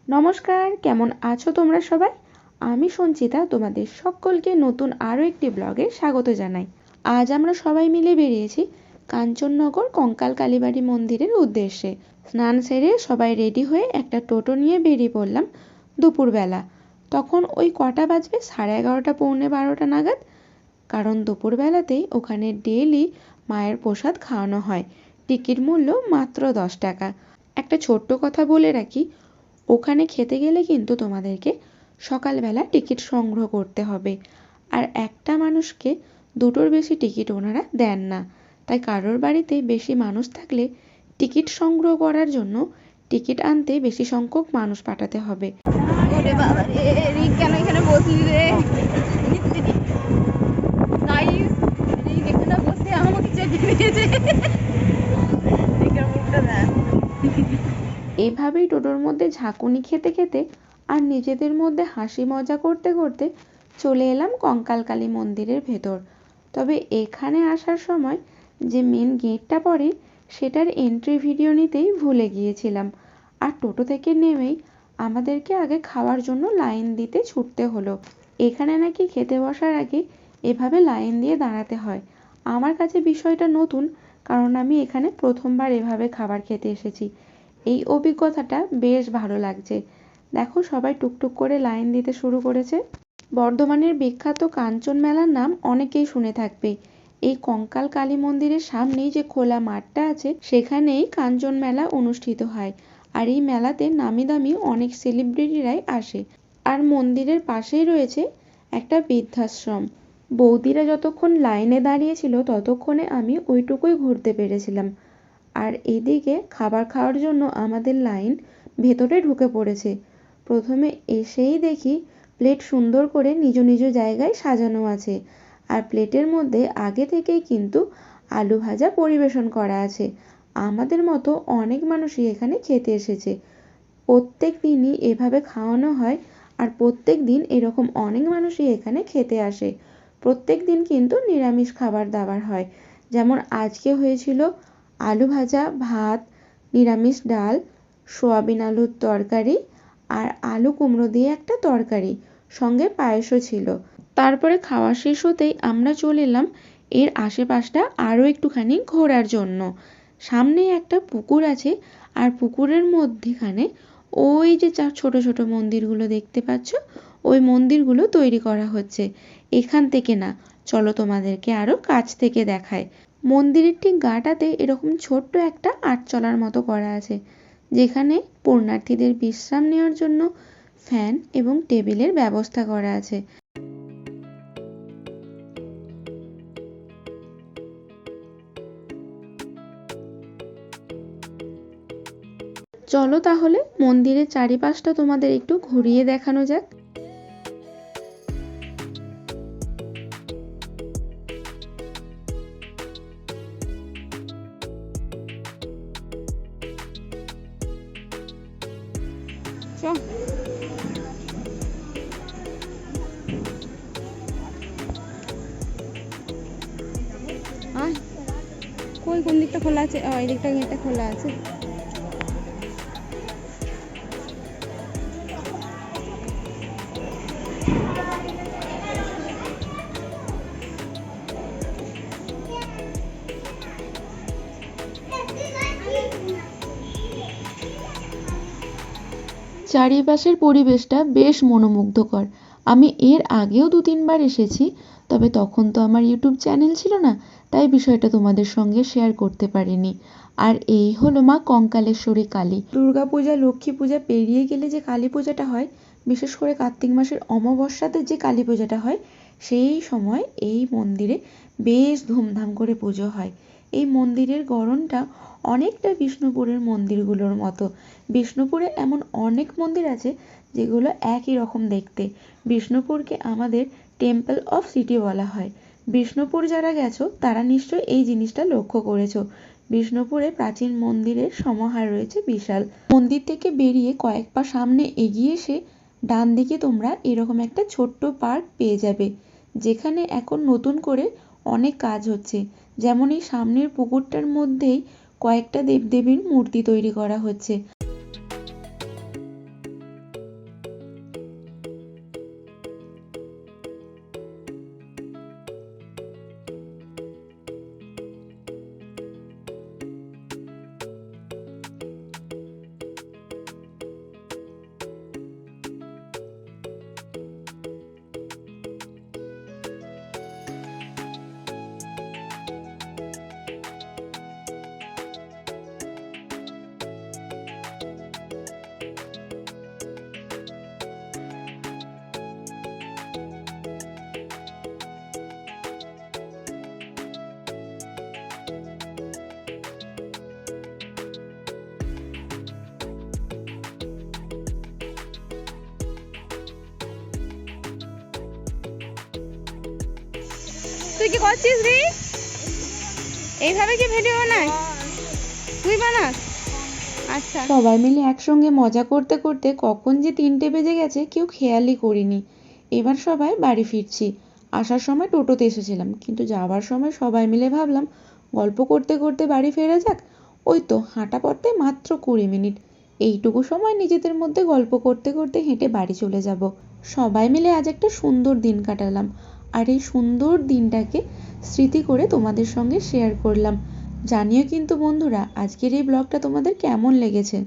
নমস্কার, কেমন আছো তোমরা সবাই? আমি সঞ্চিতা, তোমাদের সকলকে নতুন আরও একটি ব্লগে স্বাগত জানাই। আজ আমরা সবাই মিলে বেরিয়েছি কাঞ্চননগর কঙ্কাল কালীবাড়ি মন্দিরের উদ্দেশ্যে। স্নান সেরে সবাই রেডি হয়ে একটা টোটো নিয়ে বেরিয়ে পড়লাম দুপুরবেলা। তখন ওই কটা বাজবে, 11:30 পৌনে 12টা নাগাদ। কারণ দুপুরবেলাতেই ওখানে ডেইলি মায়ের প্রসাদ খাওয়ানো হয়। টিকিট মূল্য মাত্র 10 টাকা। একটা ছোট্ট কথা বলে রাখি, ওখানে খেতে গেলে কিন্তু তোমাদেরকে সকালবেলা টিকিট সংগ্রহ করতে হবে। আর একটা মানুষকে দুটোর বেশি টিকিট ওনারা দেন না। তাই কারোর বাড়িতে বেশি মানুষ থাকলে টিকিট সংগ্রহ করার জন্য টিকিট আনতে বেশি সংখ্যক মানুষ পাঠাতে হবে। ওরে বাবা রে, রিক কেন এখানে বসলি রে? তাই রিক এখানে বসে আমাকে চেপে দিয়েছে। রিকের মুখটা দেখ। এভাবেই টোটোর মধ্যে ঝাঁকুনি খেতে খেতে আর নিজেদের মধ্যে হাসি মজা করতে করতে চলে এলাম কঙ্কালকালী মন্দিরের ভেতর। তবে এখানে আসার সময় যে মেন গেটটা পড়ে সেটার এন্ট্রি ভিডিও নিতেই ভুলে গিয়েছিলাম। আর টোটো থেকে নেমেই আমাদেরকে আগে খাওয়ার জন্য লাইন দিতে ছুটতে হলো। এখানে নাকি খেতে বসার আগে এভাবে লাইন দিয়ে দাঁড়াতে হয়। আমার কাছে বিষয়টা নতুন, কারণ আমি এখানে প্রথমবার এভাবে খাবার খেতে এসেছি। এই অভিজ্ঞতাটা বেশ ভালো লাগছে। দেখো, সবাই টুকটুক করে লাইন দিতে শুরু করেছে। বর্ধমানের বিখ্যাত কাঞ্চন মেলার নাম অনেকেই শুনে থাকবে। এই কঙ্কাল কালী মন্দিরের সামনেই যে খোলা মাঠটা আছে সেখানেই কাঞ্চন মেলা অনুষ্ঠিত হয়। আর এই মেলাতে নামি দামি অনেক সেলিব্রিটিরাই আসে। আর মন্দিরের পাশেই রয়েছে একটা বৃদ্ধাশ্রম। বৌদিরা যতক্ষণ লাইনে দাঁড়িয়েছিল ততক্ষণে আমি ওইটুকুই ঘুরতে পেরেছিলাম। আর এদিকে খাবার খাওয়ার জন্য আমাদের লাইন ভেতরে ঢুকে পড়েছে। প্রথমে এসেই দেখি প্লেট সুন্দর করে নিজ নিজ জায়গায় সাজানো আছে। আর প্লেটের মধ্যে আগে থেকেই কিন্তু আলু ভাজা পরিবেশন করা আছে। আমাদের মতো অনেক মানুষই এখানে খেতে এসেছে। প্রত্যেক দিনই এভাবে খাওয়ানো হয়। আর প্রত্যেক দিন এরকম অনেক মানুষই এখানে খেতে আসে। প্রত্যেক দিন কিন্তু নিরামিষ খাবার দাবার হয়। যেমন আজকে হয়েছিল আলু ভাজা, ভাত, নিরামিষ ডাল, সোয়াবিন আলুর তরকারি আর আলু কুমড়ো দিয়ে একটা তরকারি, সঙ্গে পায়েসও ছিল। তারপরে খাওয়া শেষ হতেই আমরা চলে এলাম এর আশেপাশটা আরও একটুখানি ঘোরার জন্য। সামনেই একটা পুকুর আছে, আর পুকুরের মধ্যেখানে ওই যে ছোট ছোট মন্দিরগুলো দেখতে পাচ্ছ, ওই মন্দিরগুলো তৈরি করা হচ্ছে। এখান থেকে না, চলো তোমাদেরকে আরও কাছ থেকে দেখায়। মন্দিরের ঠিক গাটাতে এরকম ছোট্ট একটা আটচলার মতো করা আছে, যেখানে পুণ্যার্থীদের বিশ্রাম নেওয়ার জন্য ফ্যান এবং টেবিলের ব্যবস্থা করা আছে। চলো তাহলে মন্দিরের চারিপাশটা তোমাদের একটু ঘুরিয়ে দেখানো যাক। কই কোন দিকটা খোলা আছে? এই দিকটা গেটটা খোলা আছে। চারিপাশের পরিবেশটা বেশ মনোমুগ্ধকর। আমি এর আগেও 2-3 বার এসেছি, তবে তখন তো আমার ইউটিউব চ্যানেল ছিল না, তাই বিষয়টা তোমাদের সঙ্গে শেয়ার করতে পারিনি। আর এই হলো মা কঙ্কালেশ্বরী কালী। দুর্গাপূজা, লক্ষ্মী পূজা পেরিয়ে গেলে যে কালী পূজাটা হয়, বিশেষ করে কার্তিক মাসের অমাবস্যাতে যে কালী পূজাটা হয়, সেই সময় এই মন্দিরে বেশ ধুমধাম করে পুজো হয়। এই মন্দিরের গড়নটা অনেকটা বিষ্ণুপুরের মন্দিরগুলোর মতো। বিষ্ণুপুরে এমন অনেক মন্দির আছে যেগুলো একই রকম দেখতে। বিষ্ণুপুরকে আমাদের টেম্পল অফ সিটি বলা হয়। বিষ্ণুপুর যারা গেছো তারা নিশ্চয়ই এই জিনিসটা লক্ষ্য করেছো। বিষ্ণুপুরে প্রাচীন মন্দিরের সমাহার রয়েছে বিশাল। মন্দির থেকে বেরিয়ে কয়েক পা সামনে এগিয়ে এসে ডান দিকে তোমরা এরকম একটা ছোট্ট পার্ক পেয়ে যাবে, যেখানে এখন নতুন করে অনেক কাজ হচ্ছে। যেমন এই সামনের পুকুরটার মধ্যেই কয়েকটা দেবদেবীর মূর্তি তৈরি করা হচ্ছে। তুই কি করছিস রে? এইভাবে কি ভিডিও বানায়? তুই বানাস? আচ্ছা। সবাই মিলে একসঙ্গে মজা করতে করতে কখন যে 3টে বেজে গেছে কেউ খেয়ালই করিনি। এবার সবাই বাড়ি ফিরছি। আসার সময় টোটোতে এসেছিলাম, কিন্তু যাওয়ার সময় সবাই মিলে ভাবলাম গল্প করতে করতে বাড়ি ফেরা যাক। ওই তো হাঁটা পথে মাত্র 20 মিনিট। এইটুকু সময় নিজেদের মধ্যে গল্প করতে করতে হেঁটে বাড়ি চলে যাব। সবাই মিলে আজ একটা সুন্দর দিন কাটালাম, আর এই সুন্দর দিনটাকে স্মৃতি করে তোমাদের সঙ্গে শেয়ার করলাম। জানিও কিন্তু বন্ধুরা, আজকের এই ব্লগটা তোমাদের কেমন লেগেছে।